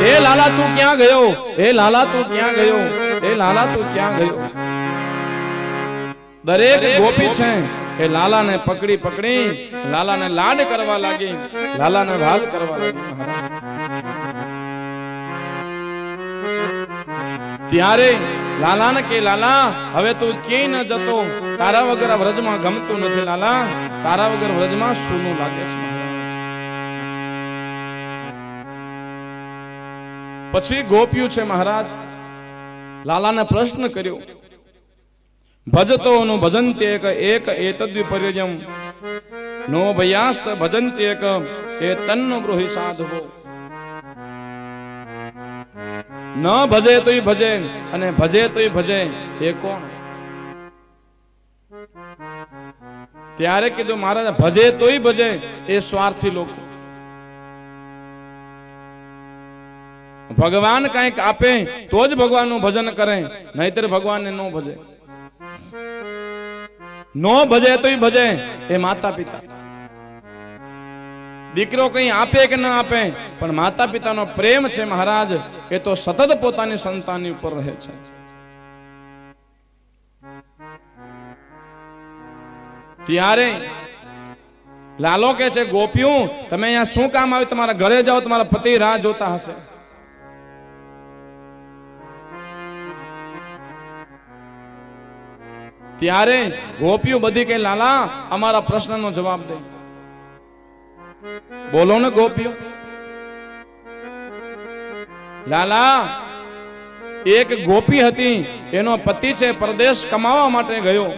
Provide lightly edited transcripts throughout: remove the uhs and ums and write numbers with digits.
હે લાલા તું ક્યાં ગયો, હે લાલા તું ક્યાં ગયો, હે લાલા તું ક્યાં ગયો. દરેક ગોપી છે એ લાલાને પકડી પકડી લાલાને લાડ કરવા લાગી, લાલાને વાલ કરવા લાગી. ત્યારે લાલાને કે લાલા હવે તું ક્યાંય ન જતો, તારા વગર વ્રજમાં ગમતું નથી લાલા, તારા વગર વ્રજમાં સૂનું લાગે છે. પછી ગોપ્યું છે મહારાજ લાલાને પ્રશ્ન કર્યો, ભજતો નું ભજંતે એક એતદ્વિપર્યમ નો ભયાસ ભજંતે એક એ તન્નો બ્રૂહિ સાધવો. ન ભજે તોય ભજે અને ભજે તોય ભજે એ કોણ? ત્યારે કીધું મહારાજ ભજે તોય ભજે એ સ્વાર્થી લોકો. ભગવાન કંઈક આપે તો જ ભગવાનનું ભજન કરે, નહીતર ભગવાનને ન ભજે. નો ભજે તોય ભજે એ માતા પિતા. દીકરો કઈ આપે કે ન આપે પણ માતા પિતાનો પ્રેમ છે મહારાજ એ તો સતત પોતાની સંતાનની ઉપર રહે છે. ત્યારે લાલો કે છે ગોપીઓ તમે અહીંયા શું કામ આવ્યું? તમારા ઘરે જાઓ, તમારા પતિ રાહ જોતા હશે. ત્યારે ગોપીઓ બધી કે લાલા અમારા પ્રશ્નનો જવાબ દે. બોલો ને ગોપીઓ. લાલા એક ગોપી હતી, એનો પતિ છે પરદેશ કમાવા માટે ગયો.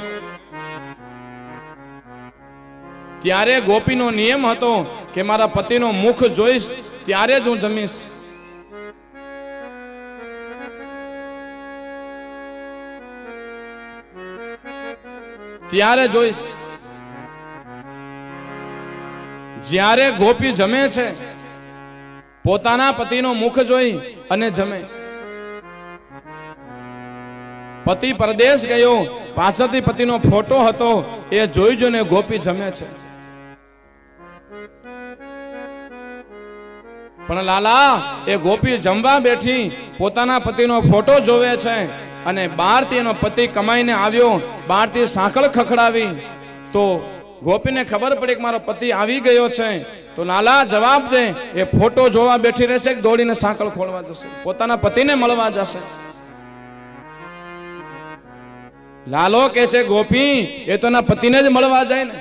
ત્યારે ગોપીનો નિયમ હતો કે મારા પતિનો મુખ જોઈશ ત્યારે જ હું જમીશ. ત્યારે જોઈશ. જ્યારે ગોપી જમે છે પોતાના પતિનો મુખ જોઈ અને જમે. પતિ પરદેશ ગયો, પાછળથી પતિનો ફોટો હતો એ જોઈ જોઈને ગોપી જમે છે. પણ લાલા એ ગોપી જમવા બેઠી પોતાના પતિનો ફોટો જોવે છે અને બહારથી એનો પતિ કમાઈને આવ્યો, બહારથી સાંકળ ખખડાવી તો ગોપીને ખબર પડી કે મારો પતિ આવી ગયો છે. તો લાલા જવાબ દે, એ ફોટો જોવા બેઠી રહેશે કે દોડીને સાંકળ ખોલવા જશે, પોતાના પતિને મળવા જશે? લાલો કે છે ગોપી એ તો એના પતિને જ મળવા જાય ને.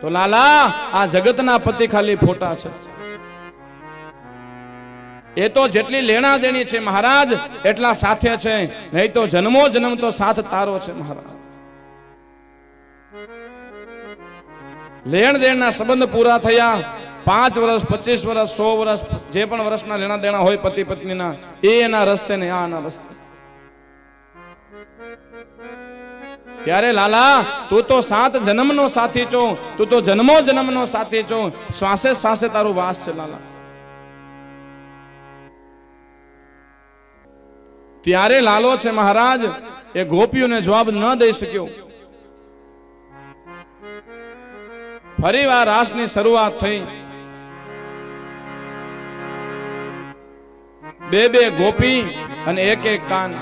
તો લાલા આ જગતના પતિ ખાલી ફોટા છે. એ તો જેટલી લેણા દેણી છે મહારાજ એટલા સાથે છે, નહીં તો જન્મો જન્મ તો સાથ તારો છે મહારાજ. લેણ દેણના સંબંધ પૂરા થયા 5 વર્ષ 25 વર્ષ 100 વર્ષ જે પણ વર્ષના લેણા દેણા હોય પતિ પત્નીના એ એના રસ્તે ને આના રસ્તે. ત્યારે લાલા તું તો 7 જન્મનો સાથી છો, તું તો જન્મો જન્મનો સાથી છો, શ્વાસે શ્વાસે તારું વાસ છે લાલા. ત્યારે લાલો છે મહારાજ એ ગોપીઓને જવાબ ન દઈ શક્યો. ફરીવાર રાસની શરૂઆત થઈ. બે ગોપી અને એક કાન.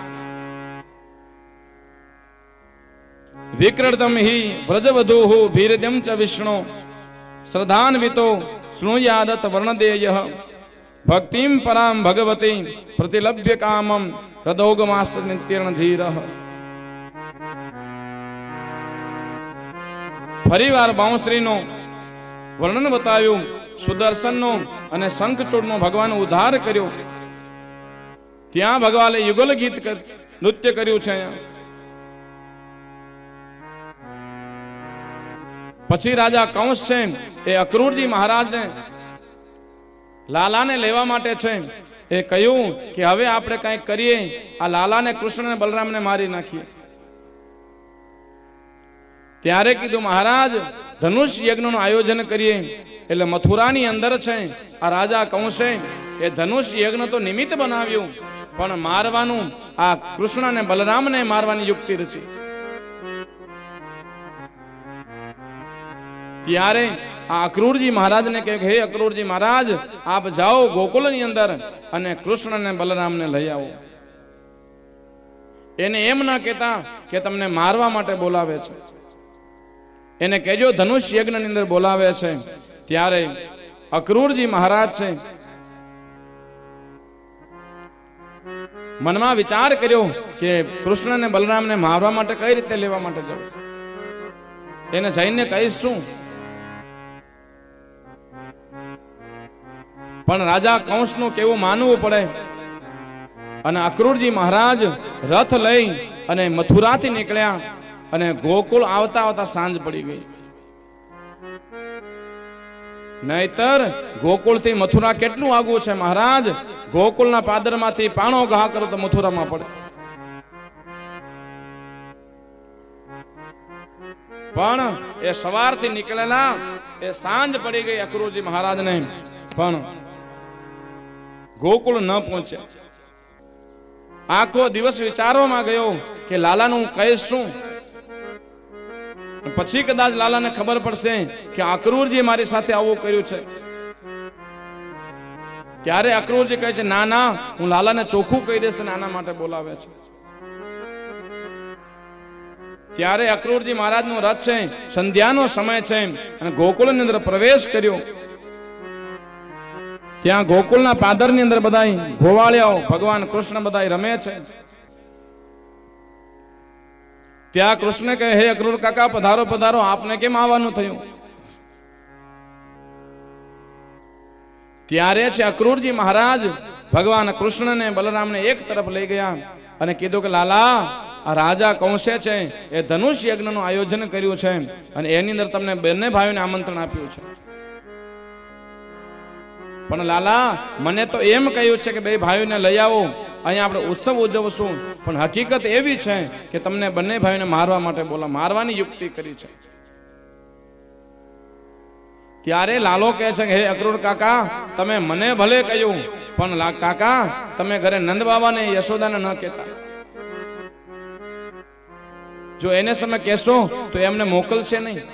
વિક્રતમ હિ વ્રજવધૂ ભીરદ્યમ ચ વિષ્ણુ શ્રદ્ધાન્વિતો શૃણુયાદત વર્ણદેયઃ ભક્તિમ પરામ ભગવતી પ્રતિલભ્ય કામમ હૃદોગમાસ્ત નિત્યર્ણ ધીરઃ. ફરીવાર બાંસુરીનો વર્ણન બતાવ્યું, સુદર્શનનો અને શંખચૂડનો ભગવાન ઉદ્ધાર કર્યો. ત્યાં ભગવાને યુગલ ગીત નૃત્ય કર્યું છે. પછી રાજા કંસ છે એ અક્રૂરજી મહારાજને લાલાને લેવા માટે છે એ કહ્યું કે હવે આપણે કંઈક કરીએ, આ લાલાને કૃષ્ણ અને બલરામને મારી નાખીએ. ત્યારે કીધું મહારાજ ધનુષ યજ્ઞનું આયોજન કરીએ. એટલે મથુરાની અંદર છે આ રાજા કંસે એ ધનુષ યજ્ઞ તો નિમિત્ત બનાવ્યું પણ મારવાનું આ કૃષ્ણ અને બલરામને મારવાની યુક્તિ રચી. ત્યારે આ અક્રૂરજી મહારાજને કહે, હે અક્રૂરજી મહારાજ, આપ જાઓ ગોકુળની અંદર અને કૃષ્ણને બલરામને લઈ આવો. એને એમ ના કહેતા કે તમને મારવા માટે બોલાવે છે, એને કહેજો ધનુષ યજ્ઞની અંદર બોલાવે છે. ત્યારે અક્રૂરજી મહારાજ છે મનમાં વિચાર કર્યો કે કૃષ્ણને બલરામને મારવા માટે કઈ રીતે લેવા માટે જવું, એને જઈને કહીશ શું? પણ રાજા કંસનું કેવું માનવું પડે. અને અક્રૂરજી મહારાજ રથ લઈ અને મથુરાથી નીકળ્યા અને ગોકુળ આવતા આવતા સાંજ પડી ગઈ. નહીતર ગોકુળથી મથુરા કેટલું આગું છે મહારાજ? ગોકુળના પાદરમાંથી પાણો ઘા કરો તો મથુરામાં પડે. પણ એ સવારથી નીકળેલા, એ સાંજ પડી ગઈ અક્રૂરજી મહારાજને, પણ ગોકુળ ન પહોંચ્યા. આખો દિવસ વિચારોમાં ગયો કે લાલાનું હું કહીશ શું? પછી કદાચ લાલાને ખબર પડશે કે અક્રૂરજી મારી સાથે આવું કર્યું છે. ત્યારે અક્રૂરજી કહે છે, ના ના, હું લાલાને ચોખ્ખું કહી દઈશ, તને આના માટે બોલાવે છે. ત્યારે અક્રૂરજી મહારાજનો રથ છે, સંધ્યાનો સમય છે, અને ગોકુળની અંદર પ્રવેશ કર્યો. ત્યાં ગોકુળના પાદરની અંદર બધા ગોવાળિયાઓ ભગવાન કૃષ્ણ બધા રમે છે. ત્યાં કૃષ્ણ કહે, હે અક્રૂર કાકા, પધારો પધારો, આપને કેમ આવવાનું થયું? ત્યારે છે અક્રૂરજી મહારાજ ભગવાન કૃષ્ણને બલરામને એક તરફ લઈ ગયા અને કીધું કે લાલા, આ રાજા કંસે છે એ ધનુષ યજ્ઞનું આયોજન કર્યું છે અને એની અંદર તમને બંને ભાઈઓને આમંત્રણ આપ્યું છે. પણ લાલા, મને તો એમ કહ્યું છે કે બે ભાઈઓને લઈ આવો, અહીંયા આપણે ઉત્સવ ઉજવશું. પણ હકીકત એવી છે કે તમને બંને ભાઈઓને મારવા માટે મારવાની યુક્તિ કરી છે. ત્યારે લાલો કહે છે કે હે અક્રૂર કાકા, તમે મને ભલે કહ્યું, પણ કાકા તમે ઘરે નંદ બાબાને યશોદાને ન કહેતા. જો એને તમે કહેશો તો એમને મોકલશે નહીં.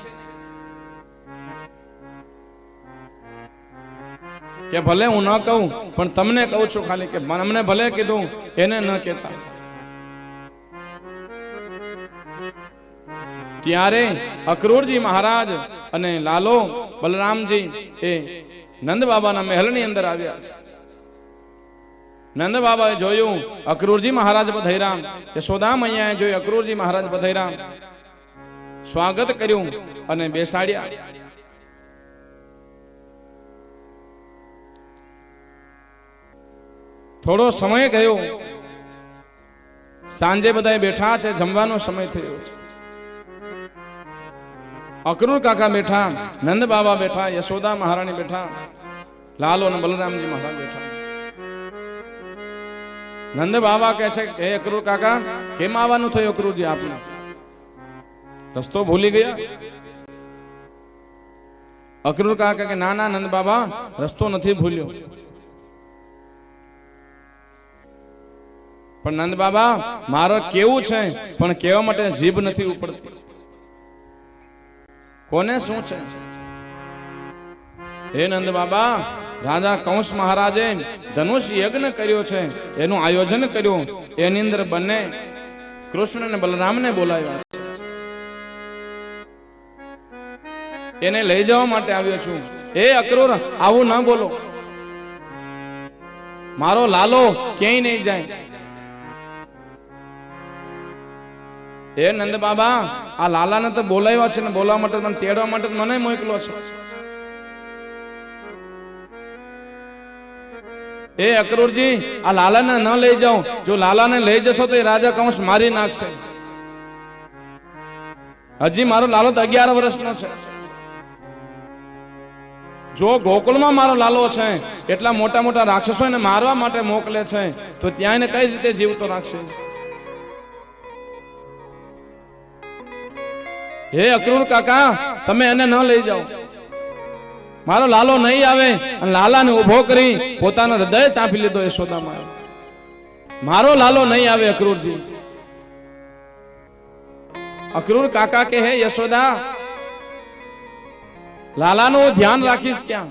કે ભલે હું ન કહું, પણ તમને કહું છું ખાલી કે અમને ભલે કીધું, એને ન કહેતા. ત્યારે અક્રૂરજી મહારાજ અને લાલો બલરામજી એ નંદ બાબાના મહેલની અંદર આવ્યા. નંદ બાબાએ જોયું અક્રૂરજી મહારાજ પધાર્યા, યશોદા મૈયાએ જોયું અક્રૂરજી મહારાજ પધાર્યા, સ્વાગત કર્યું અને બેસાડ્યા. થોડો સમય ગયો, સાંજે બધા બેઠા છે, જમવાનો સમય થયો. અક્રૂર કાકા બેઠા, નંદ બાબા બેઠા, યશોદા મહારાણી બેઠા, લાલો અને બલરામજી મહારાજ બેઠા. નંદ બાબા કહે છે, હે અક્રૂર કાકા, કેમ આવવાનું થયું અક્રૂરજી આપને? રસ્તો ભૂલી ગયા? અક્રૂર કાકા કે ના ના નંદ બાબા, રસ્તો નથી ભૂલ્યો. પણ નંદ બાબા, મારો કેવું છે, પણ કહેવા માટે જીભ નથી ઉપડતી. કોને શું છે? હે નંદ બાબા, રાજા કંસ મહારાજે ધનુષ યજ્ઞ કર્યો છે, એનું આયોજન કર્યું, એની અંદર બંને કૃષ્ણ અને બલરામને બોલાવ્યા છે. એને લઈ જવા માટે આવ્યો છું. હે અક્રૂર, આવું ના બોલો, મારો લાલો ક્યાંય નહીં જાય. હે નંદ બાબા, આ લાલાને તો બોલાવ્યા છે ને બોલાવવા માટે, મને તેડવા માટે મને મોકલો છે. હે અક્રૂરજી, આ લાલાને ન લઈ જાઓ, જો લાલાને લઈ જશો તો એ રાજા કંસ મારી નાખશે. હજી મારો લાલો તો 11 વર્ષનો છે. જો ગોકુળમાં મારો લાલો છે, એટલા મોટા મોટા રાક્ષસો એને મારવા માટે મોકલે છે, તો ત્યાં એને કઈ રીતે જીવતો રાખશે? હે અક્રૂર કાકા, તમે એને ન લઈ જાઓ, મારો લાલો નહીં આવે. અને લાલાને ઉભો કરી પોતાનો હૃદય ચાંપી લીધો યશોદામાં. મારો લાલો નહીં આવે અક્રૂરજી. અક્રૂર કાકા કે હે યશોદા, લાલાનું ધ્યાન રાખીશ ત્યાં.